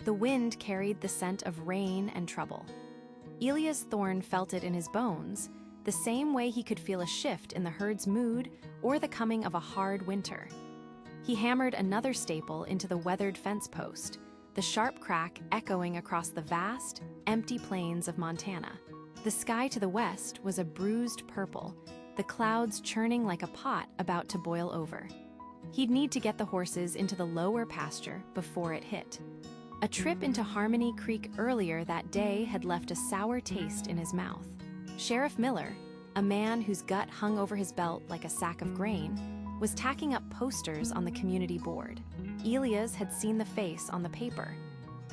The wind carried the scent of rain and trouble. Elias Thorne felt it in his bones, the same way he could feel a shift in the herd's mood or the coming of a hard winter. He hammered another staple into the weathered fence post, the sharp crack echoing across the vast, empty plains of Montana. The sky to the west was a bruised purple, the clouds churning like a pot about to boil over. He'd need to get the horses into the lower pasture before it hit. A trip into Harmony Creek earlier that day had left a sour taste in his mouth. Sheriff Miller, a man whose gut hung over his belt like a sack of grain, was tacking up posters on the community board. Elias had seen the face on the paper.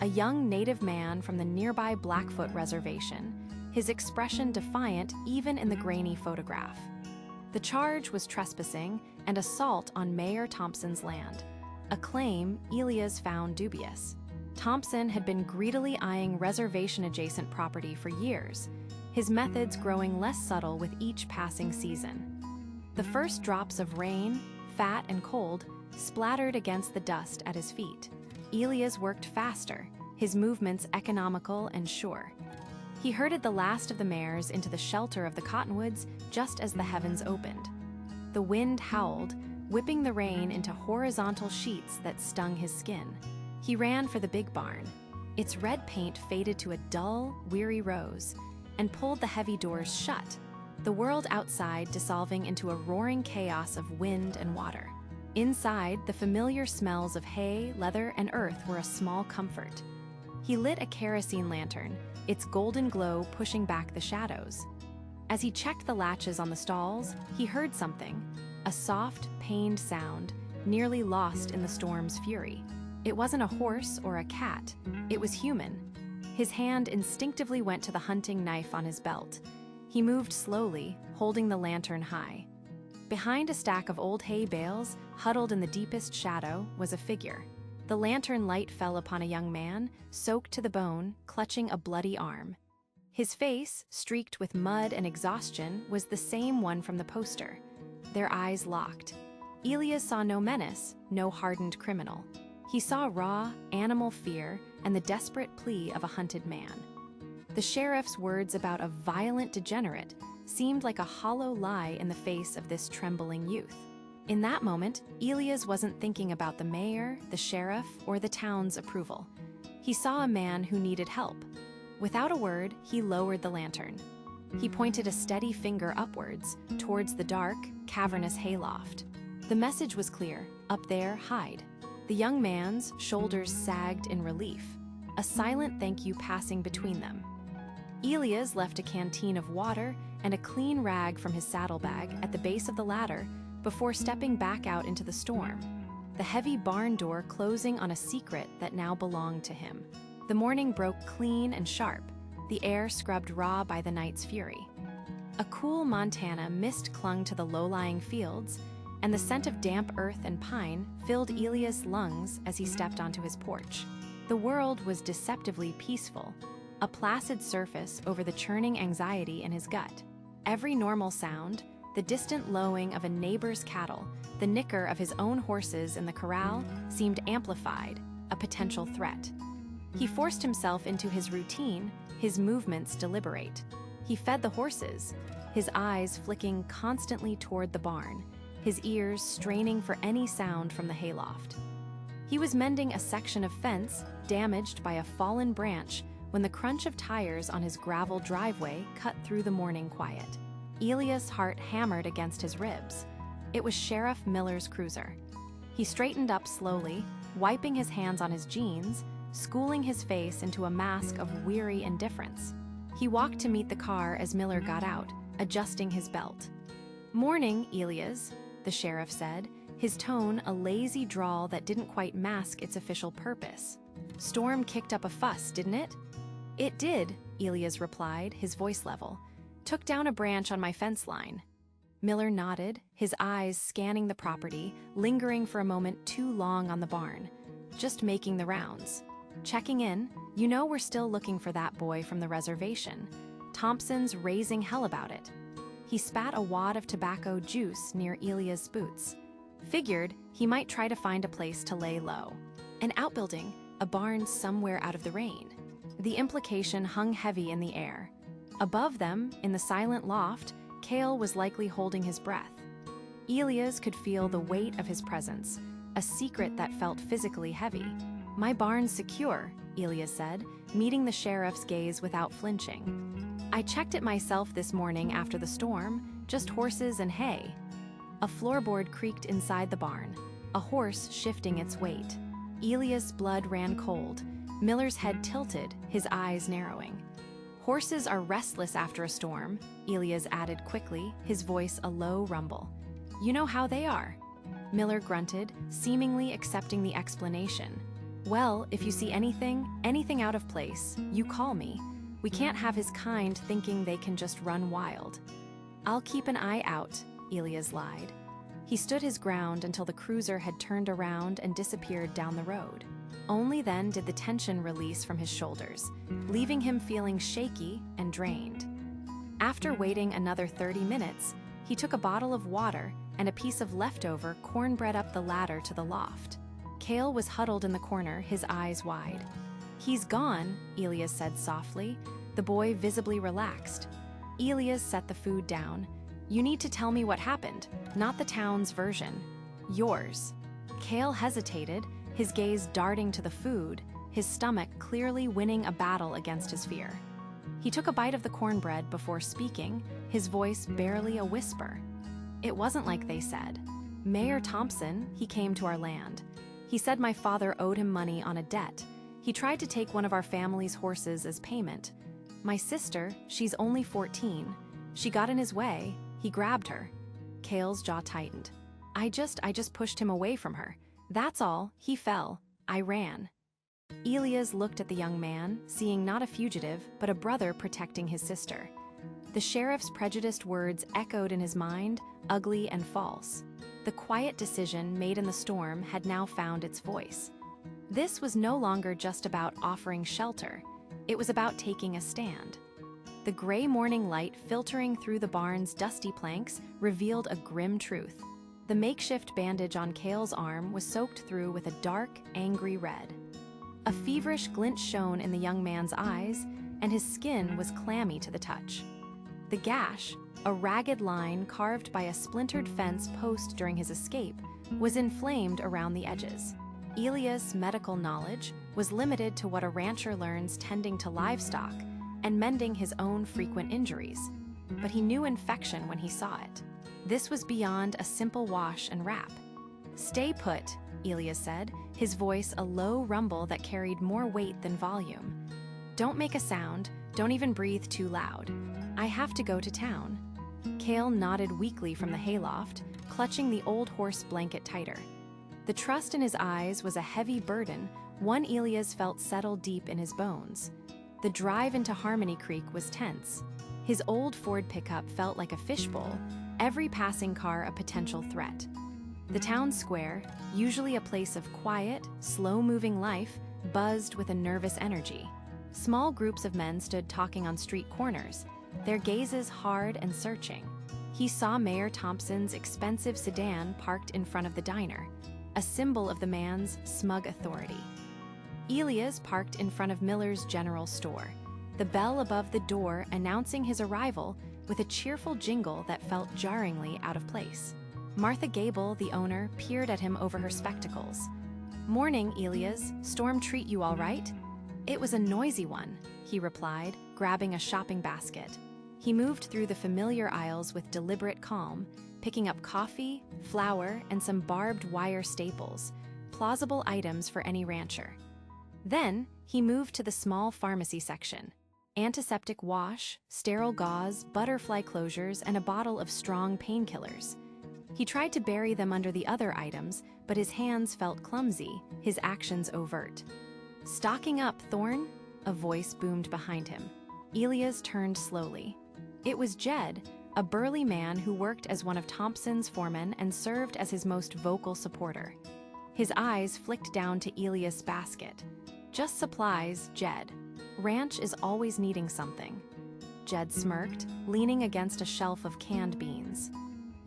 A young native man from the nearby Blackfoot Reservation, his expression defiant even in the grainy photograph. The charge was trespassing and assault on Mayor Thompson's land, a claim Elias found dubious. Thompson had been greedily eyeing reservation-adjacent property for years, his methods growing less subtle with each passing season. The first drops of rain, fat and cold, splattered against the dust at his feet. Elias worked faster, his movements economical and sure. He herded the last of the mares into the shelter of the cottonwoods just as the heavens opened. The wind howled, whipping the rain into horizontal sheets that stung his skin. He ran for the big barn. Its red paint faded to a dull, weary rose, and pulled the heavy doors shut, the world outside dissolving into a roaring chaos of wind and water. Inside, the familiar smells of hay, leather, and earth were a small comfort. He lit a kerosene lantern, its golden glow pushing back the shadows. As he checked the latches on the stalls, he heard something, a soft, pained sound, nearly lost in the storm's fury. It wasn't a horse or a cat, it was human. His hand instinctively went to the hunting knife on his belt. He moved slowly, holding the lantern high. Behind a stack of old hay bales, huddled in the deepest shadow, was a figure. The lantern light fell upon a young man, soaked to the bone, clutching a bloody arm. His face, streaked with mud and exhaustion, was the same one from the poster. Their eyes locked. Elias saw no menace, no hardened criminal. He saw raw, animal fear and the desperate plea of a hunted man. The sheriff's words about a violent degenerate seemed like a hollow lie in the face of this trembling youth. In that moment, Elias wasn't thinking about the mayor, the sheriff, or the town's approval. He saw a man who needed help. Without a word, he lowered the lantern. He pointed a steady finger upwards, towards the dark, cavernous hayloft. The message was clear: up there, hide. The young man's shoulders sagged in relief, a silent thank you passing between them. Elias left a canteen of water and a clean rag from his saddlebag at the base of the ladder before stepping back out into the storm, the heavy barn door closing on a secret that now belonged to him. The morning broke clean and sharp, the air scrubbed raw by the night's fury. A cool Montana mist clung to the low-lying fields, and the scent of damp earth and pine filled Elias' lungs as he stepped onto his porch. The world was deceptively peaceful, a placid surface over the churning anxiety in his gut. Every normal sound, the distant lowing of a neighbor's cattle, the nicker of his own horses in the corral, seemed amplified, a potential threat. He forced himself into his routine, his movements deliberate. He fed the horses, his eyes flicking constantly toward the barn, his ears straining for any sound from the hayloft. He was mending a section of fence damaged by a fallen branch when the crunch of tires on his gravel driveway cut through the morning quiet. Elias' heart hammered against his ribs. It was Sheriff Miller's cruiser. He straightened up slowly, wiping his hands on his jeans, schooling his face into a mask of weary indifference. He walked to meet the car as Miller got out, adjusting his belt. "Morning, Elias," the sheriff said, his tone a lazy drawl that didn't quite mask its official purpose. "Storm kicked up a fuss, didn't it?" "It did," Elias replied, his voice level. "Took down a branch on my fence line." Miller nodded, his eyes scanning the property, lingering for a moment too long on the barn. "Just making the rounds. Checking in, you know we're still looking for that boy from the reservation. Thompson's raising hell about it." He spat a wad of tobacco juice near Elias' boots. Figured he might try to find a place to lay low. "An outbuilding, a barn somewhere out of the rain. The implication hung heavy in the air. Above them, in the silent loft, Cale was likely holding his breath. Elias could feel the weight of his presence, a secret that felt physically heavy. "My barn's secure," Elias said, meeting the sheriff's gaze without flinching. "I checked it myself this morning after the storm, just horses and hay." A floorboard creaked inside the barn, a horse shifting its weight. Elias' blood ran cold. Miller's head tilted, his eyes narrowing. "Horses are restless after a storm," Elias added quickly, his voice a low rumble. "You know how they are." Miller grunted, seemingly accepting the explanation. "Well, if you see anything out of place, you call me. We can't have his kind thinking they can just run wild." "I'll keep an eye out," Elias lied. He stood his ground until the cruiser had turned around and disappeared down the road. Only then did the tension release from his shoulders, leaving him feeling shaky and drained. After waiting another 30 minutes, he took a bottle of water and a piece of leftover cornbread up the ladder to the loft. Cale was huddled in the corner, his eyes wide. "He's gone," Elias said softly, the boy visibly relaxed. Elias set the food down. "You need to tell me what happened, not the town's version. Yours." Cale hesitated, his gaze darting to the food, his stomach clearly winning a battle against his fear. He took a bite of the cornbread before speaking, his voice barely a whisper. "It wasn't like they said. Mayor Thompson, he came to our land. He said my father owed him money on a debt. He tried to take one of our family's horses as payment. My sister, she's only 14. She got in his way. He grabbed her." Cale's jaw tightened. I just pushed him away from her. That's all. He fell. I ran." Elias looked at the young man, seeing not a fugitive, but a brother protecting his sister. The sheriff's prejudiced words echoed in his mind, ugly and false. The quiet decision made in the storm had now found its voice. This was no longer just about offering shelter. It was about taking a stand. The gray morning light filtering through the barn's dusty planks revealed a grim truth. The makeshift bandage on Cale's arm was soaked through with a dark, angry red. A feverish glint shone in the young man's eyes, and his skin was clammy to the touch. The gash, a ragged line carved by a splintered fence post during his escape, was inflamed around the edges. Elias' medical knowledge was limited to what a rancher learns tending to livestock and mending his own frequent injuries, but he knew infection when he saw it. This was beyond a simple wash and wrap. "Stay put," Elias said, his voice a low rumble that carried more weight than volume. "Don't make a sound, don't even breathe too loud. I have to go to town." Cale nodded weakly from the hayloft, clutching the old horse blanket tighter. The trust in his eyes was a heavy burden, one Elias felt settle deep in his bones. The drive into Harmony Creek was tense. His old Ford pickup felt like a fishbowl, every passing car a potential threat. The town square, usually a place of quiet, slow-moving life, buzzed with a nervous energy. Small groups of men stood talking on street corners, their gazes hard and searching. He saw Mayor Thompson's expensive sedan parked in front of the diner, a symbol of the man's smug authority. Elias parked in front of Miller's general store, the bell above the door announcing his arrival with a cheerful jingle that felt jarringly out of place. Martha Gable, the owner, peered at him over her spectacles. "Morning, Elias. Storm treat you all right?" "It was a noisy one," he replied, grabbing a shopping basket. He moved through the familiar aisles with deliberate calm, picking up coffee, flour, and some barbed wire staples, plausible items for any rancher. Then, he moved to the small pharmacy section. Antiseptic wash, sterile gauze, butterfly closures, and a bottle of strong painkillers. He tried to bury them under the other items, but his hands felt clumsy, his actions overt. "Stocking up, Thorne?" a voice boomed behind him. Elias turned slowly. It was Jed, a burly man who worked as one of Thompson's foremen and served as his most vocal supporter. His eyes flicked down to Elias' basket. "Just supplies, Jed. Ranch is always needing something." Jed smirked, leaning against a shelf of canned beans.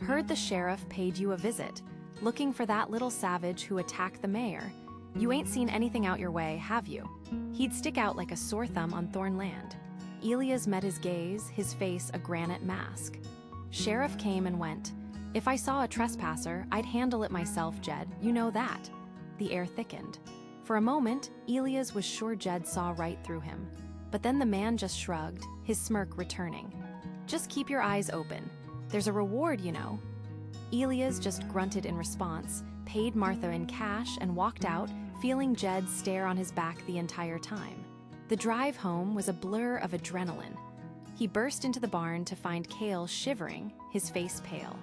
"Heard the sheriff paid you a visit, looking for that little savage who attacked the mayor. "You ain't seen anything out your way, have you?" He'd stick out like a sore thumb on thorn land. Elias met his gaze, his face a granite mask. "Sheriff came and went. If I saw a trespasser, I'd handle it myself, Jed, you know that." The air thickened. For a moment, Elias was sure Jed saw right through him. But then the man just shrugged, his smirk returning. "Just keep your eyes open. There's a reward, you know." Elias just grunted in response, paid Martha in cash, and walked out, feeling Jed stare on his back the entire time. The drive home was a blur of adrenaline. He burst into the barn to find Cale shivering, his face pale.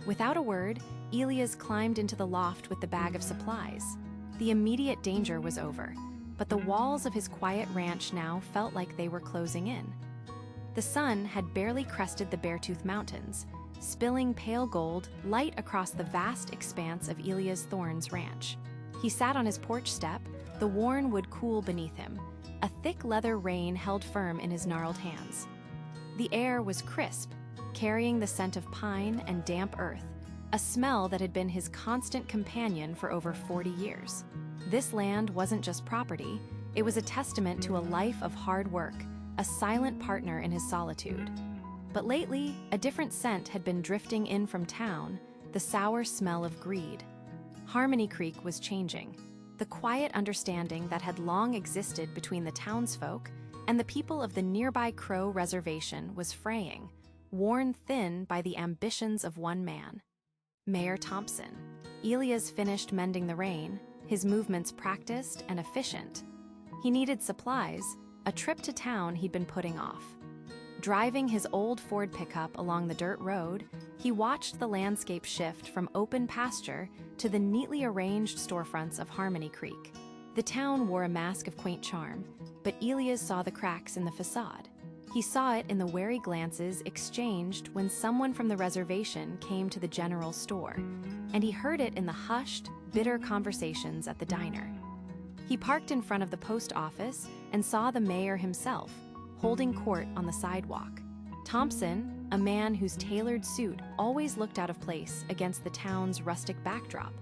Without a word, Elias climbed into the loft with the bag of supplies. The immediate danger was over, but the walls of his quiet ranch now felt like they were closing in. The sun had barely crested the Beartooth Mountains, spilling pale gold light across the vast expanse of Elias Thorne's ranch. He sat on his porch step, the worn wood cool beneath him. A thick leather rein held firm in his gnarled hands. The air was crisp, carrying the scent of pine and damp earth, a smell that had been his constant companion for over 40 years. This land wasn't just property, it was a testament to a life of hard work, a silent partner in his solitude. But lately, a different scent had been drifting in from town, the sour smell of greed. Harmony Creek was changing. The quiet understanding that had long existed between the townsfolk and the people of the nearby Crow Reservation was fraying, worn thin by the ambitions of one man. Mayor Thompson. Elias finished mending the rein, his movements practiced and efficient. He needed supplies, a trip to town he'd been putting off. Driving his old Ford pickup along the dirt road, he watched the landscape shift from open pasture to the neatly arranged storefronts of Harmony Creek. The town wore a mask of quaint charm, but Elias saw the cracks in the facade. He saw it in the wary glances exchanged when someone from the reservation came to the general store, and he heard it in the hushed, bitter conversations at the diner. He parked in front of the post office and saw the mayor himself, holding court on the sidewalk. Thompson, a man whose tailored suit always looked out of place against the town's rustic backdrop,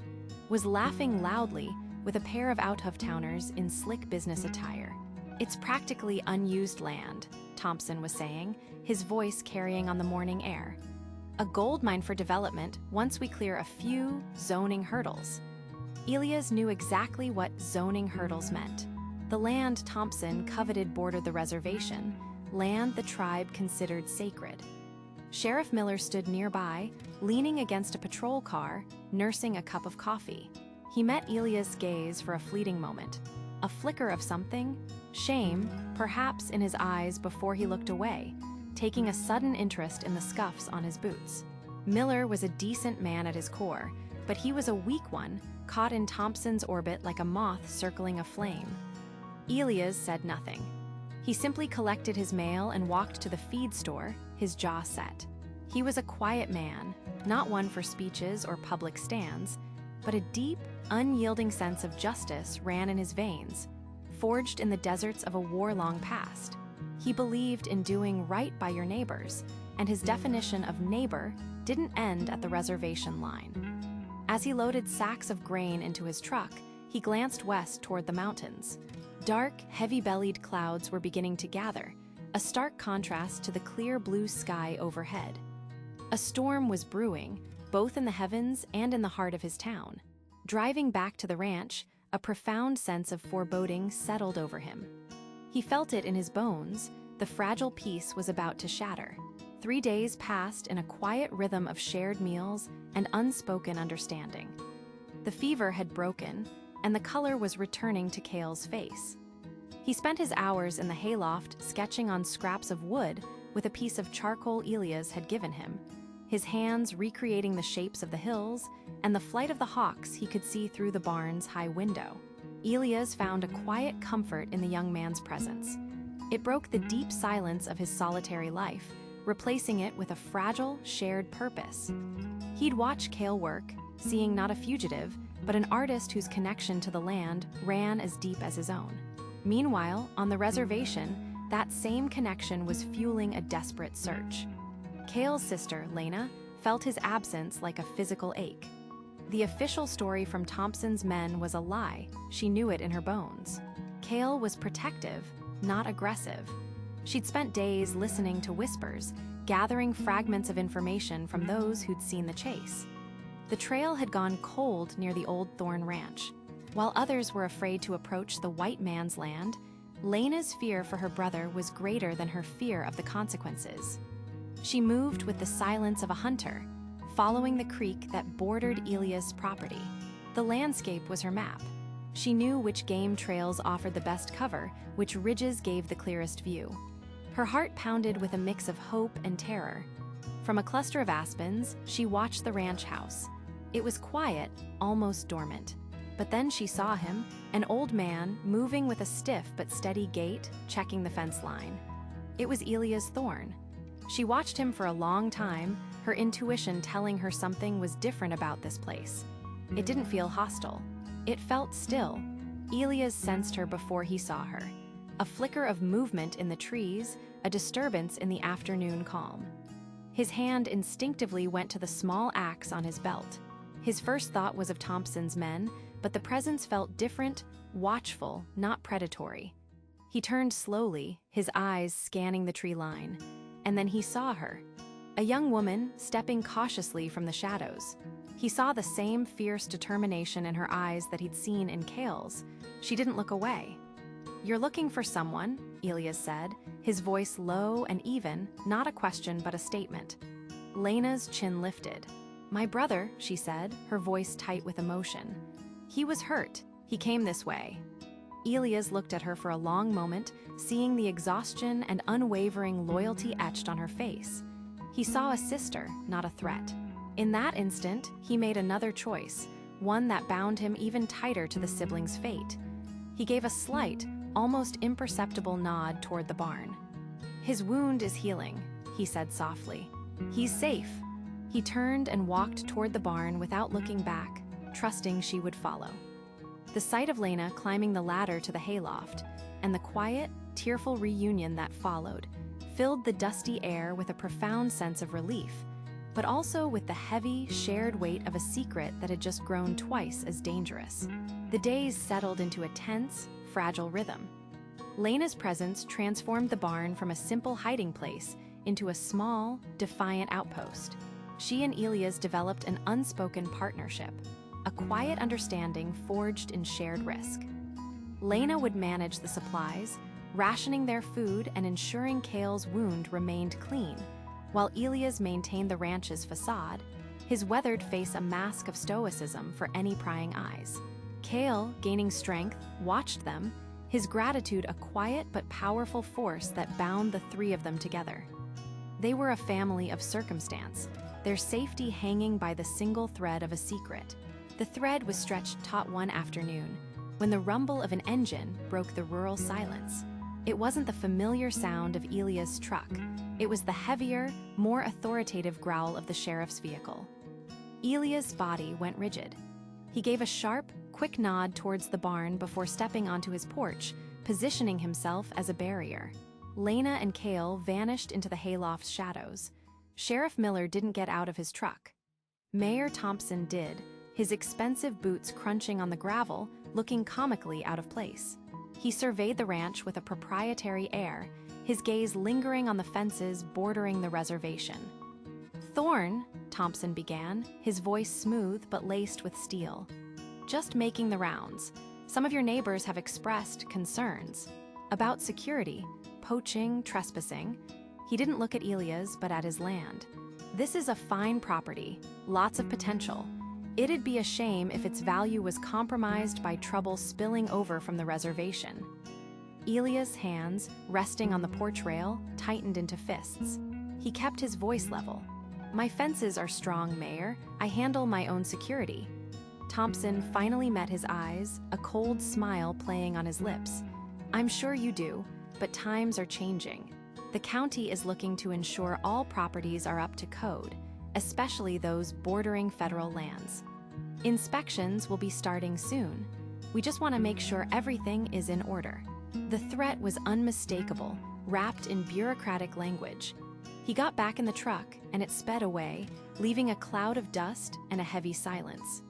was laughing loudly with a pair of out-of-towners in slick business attire. "It's practically unused land," Thompson was saying, his voice carrying on the morning air. "A gold mine for development once we clear a few zoning hurdles." Elias knew exactly what zoning hurdles meant. The land Thompson coveted bordered the reservation, land the tribe considered sacred. Sheriff Miller stood nearby, leaning against a patrol car, nursing a cup of coffee. He met Elias' gaze for a fleeting moment, a flicker of something, shame, perhaps in his eyes before he looked away, taking a sudden interest in the scuffs on his boots. Miller was a decent man at his core, but he was a weak one, caught in Thompson's orbit like a moth circling a flame. Elias said nothing. He simply collected his mail and walked to the feed store, his jaw set. He was a quiet man, not one for speeches or public stands, but a deep, unyielding sense of justice ran in his veins, forged in the deserts of a war-long past. He believed in doing right by your neighbors, and his definition of neighbor didn't end at the reservation line. As he loaded sacks of grain into his truck, he glanced west toward the mountains. Dark, heavy-bellied clouds were beginning to gather, a stark contrast to the clear blue sky overhead. A storm was brewing, both in the heavens and in the heart of his town. Driving back to the ranch, a profound sense of foreboding settled over him. He felt it in his bones, the fragile peace was about to shatter. 3 days passed in a quiet rhythm of shared meals and unspoken understanding. The fever had broken, and the color was returning to Cale's face. He spent his hours in the hayloft sketching on scraps of wood with a piece of charcoal Elias had given him, his hands recreating the shapes of the hills and the flight of the hawks he could see through the barn's high window. Elias found a quiet comfort in the young man's presence. It broke the deep silence of his solitary life, replacing it with a fragile, shared purpose. He'd watch Cale work, seeing not a fugitive, but an artist whose connection to the land ran as deep as his own. Meanwhile, on the reservation, that same connection was fueling a desperate search. Cale's sister, Lena, felt his absence like a physical ache. The official story from Thompson's men was a lie. She knew it in her bones. Cale was protective, not aggressive. She'd spent days listening to whispers, gathering fragments of information from those who'd seen the chase. The trail had gone cold near the old Thorn Ranch. While others were afraid to approach the white man's land, Lena's fear for her brother was greater than her fear of the consequences. She moved with the silence of a hunter, following the creek that bordered Elia's property. The landscape was her map. She knew which game trails offered the best cover, which ridges gave the clearest view. Her heart pounded with a mix of hope and terror. From a cluster of aspens, she watched the ranch house. It was quiet, almost dormant. But then she saw him, an old man, moving with a stiff but steady gait, checking the fence line. It was Elia's Thorn. She watched him for a long time, her intuition telling her something was different about this place. It didn't feel hostile. It felt still. Elias sensed her before he saw her. A flicker of movement in the trees, a disturbance in the afternoon calm. His hand instinctively went to the small axe on his belt. His first thought was of Thompson's men, but the presence felt different, watchful, not predatory. He turned slowly, his eyes scanning the tree line. And then he saw her. A young woman stepping cautiously from the shadows. He saw the same fierce determination in her eyes that he'd seen in Cale's. She didn't look away. "You're looking for someone," Elias said, his voice low and even, not a question but a statement. Lena's chin lifted. "My brother," she said, her voice tight with emotion. "He was hurt. He came this way." Elias looked at her for a long moment, seeing the exhaustion and unwavering loyalty etched on her face. He saw a sister, not a threat. In that instant, he made another choice, one that bound him even tighter to the siblings' fate. He gave a slight, almost imperceptible nod toward the barn. "His wound is healing," he said softly. "He's safe." He turned and walked toward the barn without looking back, trusting she would follow. The sight of Lena climbing the ladder to the hayloft, and the quiet, tearful reunion that followed, filled the dusty air with a profound sense of relief, but also with the heavy, shared weight of a secret that had just grown twice as dangerous. The days settled into a tense, fragile rhythm. Lena's presence transformed the barn from a simple hiding place into a small, defiant outpost. She and Elias developed an unspoken partnership, a quiet understanding forged in shared risk. Lena would manage the supplies, rationing their food and ensuring Cale's wound remained clean, while Elias maintained the ranch's facade, his weathered face a mask of stoicism for any prying eyes. Cale, gaining strength, watched them, his gratitude a quiet but powerful force that bound the three of them together. They were a family of circumstance, their safety hanging by the single thread of a secret. The thread was stretched taut one afternoon, when the rumble of an engine broke the rural silence. It wasn't the familiar sound of Elias' truck. It was the heavier, more authoritative growl of the sheriff's vehicle. Elias' body went rigid. He gave a sharp, quick nod towards the barn before stepping onto his porch, positioning himself as a barrier. Lena and Cale vanished into the hayloft's shadows. Sheriff Miller didn't get out of his truck. Mayor Thompson did, his expensive boots crunching on the gravel, looking comically out of place. He surveyed the ranch with a proprietary air, his gaze lingering on the fences bordering the reservation. "Thorn," Thompson began, his voice smooth but laced with steel. "Just making the rounds. Some of your neighbors have expressed concerns about security, poaching, trespassing." He didn't look at Elias, but at his land. "This is a fine property, lots of potential. It'd be a shame if its value was compromised by trouble spilling over from the reservation." Elias' hands, resting on the porch rail, tightened into fists. He kept his voice level. "My fences are strong, Mayor. I handle my own security." Thompson finally met his eyes, a cold smile playing on his lips. "I'm sure you do, but times are changing. The county is looking to ensure all properties are up to code, especially those bordering federal lands. Inspections will be starting soon. We just want to make sure everything is in order." The threat was unmistakable, wrapped in bureaucratic language. He got back in the truck, and it sped away, leaving a cloud of dust and a heavy silence.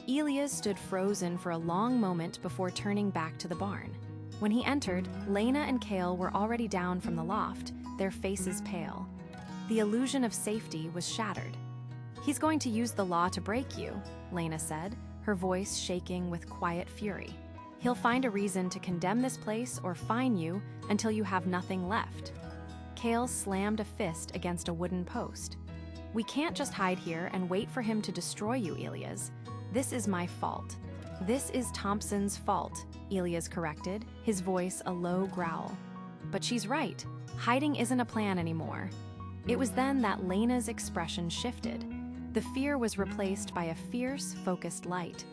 Elias stood frozen for a long moment before turning back to the barn. When he entered, Lena and Kale were already down from the loft, their faces pale. The illusion of safety was shattered. "He's going to use the law to break you," Lena said, her voice shaking with quiet fury. "He'll find a reason to condemn this place or fine you until you have nothing left." Kale slammed a fist against a wooden post. "We can't just hide here and wait for him to destroy you, Elias. This is my fault." "This is Thompson's fault," Elias corrected, his voice a low growl. "But she's right. Hiding isn't a plan anymore." It was then that Lena's expression shifted. The fear was replaced by a fierce, focused light.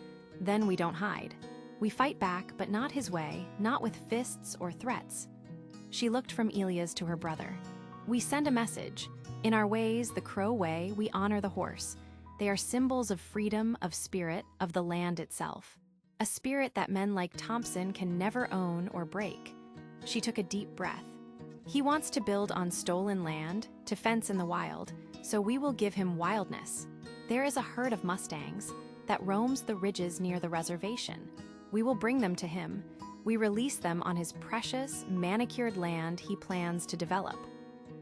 "Then we don't hide. We fight back, but not his way, not with fists or threats." She looked from Elias to her brother. "We send a message. In our ways, the Crow way, we honor the horse. They are symbols of freedom, of spirit, of the land itself. A spirit that men like Thompson can never own or break." She took a deep breath. "He wants to build on stolen land, to fence in the wild, so we will give him wildness. There is a herd of mustangs that roams the ridges near the reservation. We will bring them to him. We release them on his precious, manicured land he plans to develop.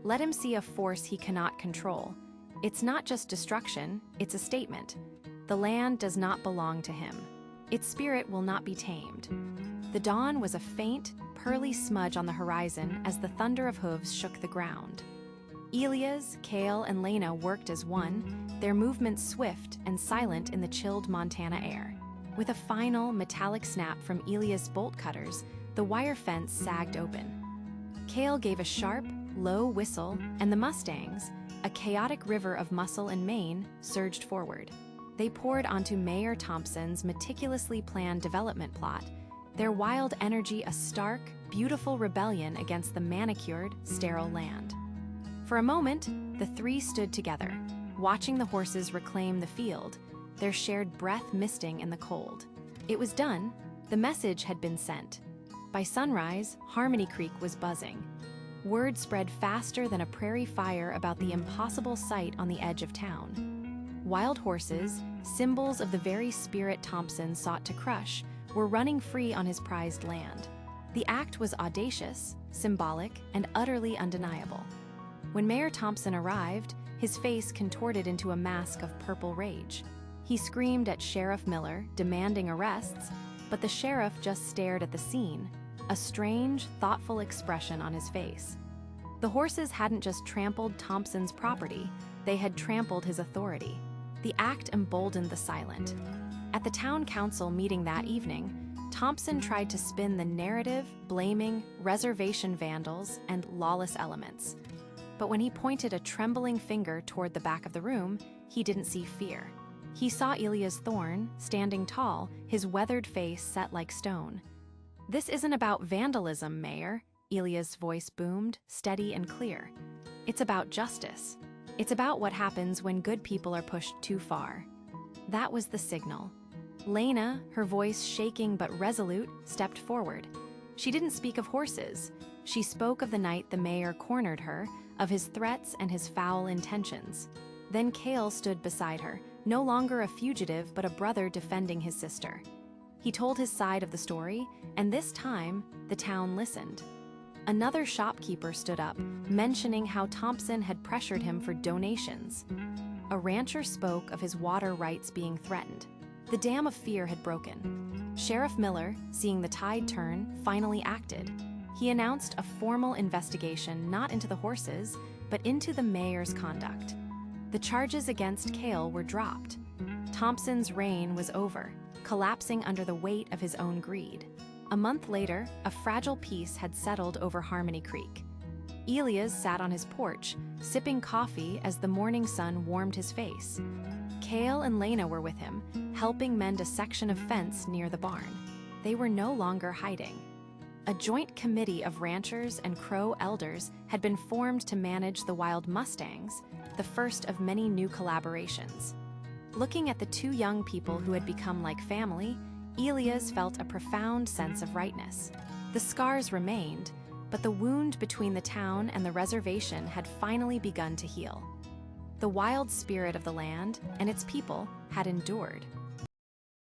Let him see a force he cannot control. It's not just destruction, it's a statement. The land does not belong to him. Its spirit will not be tamed." The dawn was a faint, pearly smudge on the horizon as the thunder of hooves shook the ground. Elias, Kale, and Lena worked as one, their movements swift and silent in the chilled Montana air. With a final, metallic snap from Elias' bolt cutters, the wire fence sagged open. Kale gave a sharp, low whistle, and the mustangs, a chaotic river of muscle and mane, surged forward. They poured onto Mayor Thompson's meticulously planned development plot, their wild energy a stark, beautiful rebellion against the manicured, sterile land. For a moment, the three stood together, watching the horses reclaim the field, their shared breath misting in the cold. It was done. The message had been sent. By sunrise, Harmony Creek was buzzing. Word spread faster than a prairie fire about the impossible sight on the edge of town. Wild horses, symbols of the very spirit Thompson sought to crush, were running free on his prized land. The act was audacious, symbolic, and utterly undeniable. When Mayor Thompson arrived, his face contorted into a mask of purple rage. He screamed at Sheriff Miller, demanding arrests, but the sheriff just stared at the scene, a strange, thoughtful expression on his face. The horses hadn't just trampled Thompson's property, they had trampled his authority. The act emboldened the silent. At the town council meeting that evening, Thompson tried to spin the narrative, blaming reservation vandals and lawless elements. But when he pointed a trembling finger toward the back of the room, he didn't see fear. He saw Elias Thorne, standing tall, his weathered face set like stone. "This isn't about vandalism, Mayor," Elias' voice boomed, steady and clear. "It's about justice. It's about what happens when good people are pushed too far." That was the signal. Lena, her voice shaking but resolute, stepped forward. She didn't speak of horses. She spoke of the night the mayor cornered her, of his threats and his foul intentions. Then Kale stood beside her, no longer a fugitive but a brother defending his sister. He told his side of the story, and this time, the town listened. Another shopkeeper stood up, mentioning how Thompson had pressured him for donations. A rancher spoke of his water rights being threatened. The dam of fear had broken. Sheriff Miller, seeing the tide turn, finally acted. He announced a formal investigation not into the horses, but into the mayor's conduct. The charges against Kale were dropped. Thompson's reign was over, collapsing under the weight of his own greed. A month later, a fragile peace had settled over Harmony Creek. Elias sat on his porch, sipping coffee as the morning sun warmed his face. Kale and Lena were with him, helping mend a section of fence near the barn. They were no longer hiding. A joint committee of ranchers and Crow elders had been formed to manage the wild mustangs, the first of many new collaborations. Looking at the two young people who had become like family, Elias felt a profound sense of rightness. The scars remained, but the wound between the town and the reservation had finally begun to heal. The wild spirit of the land and its people had endured.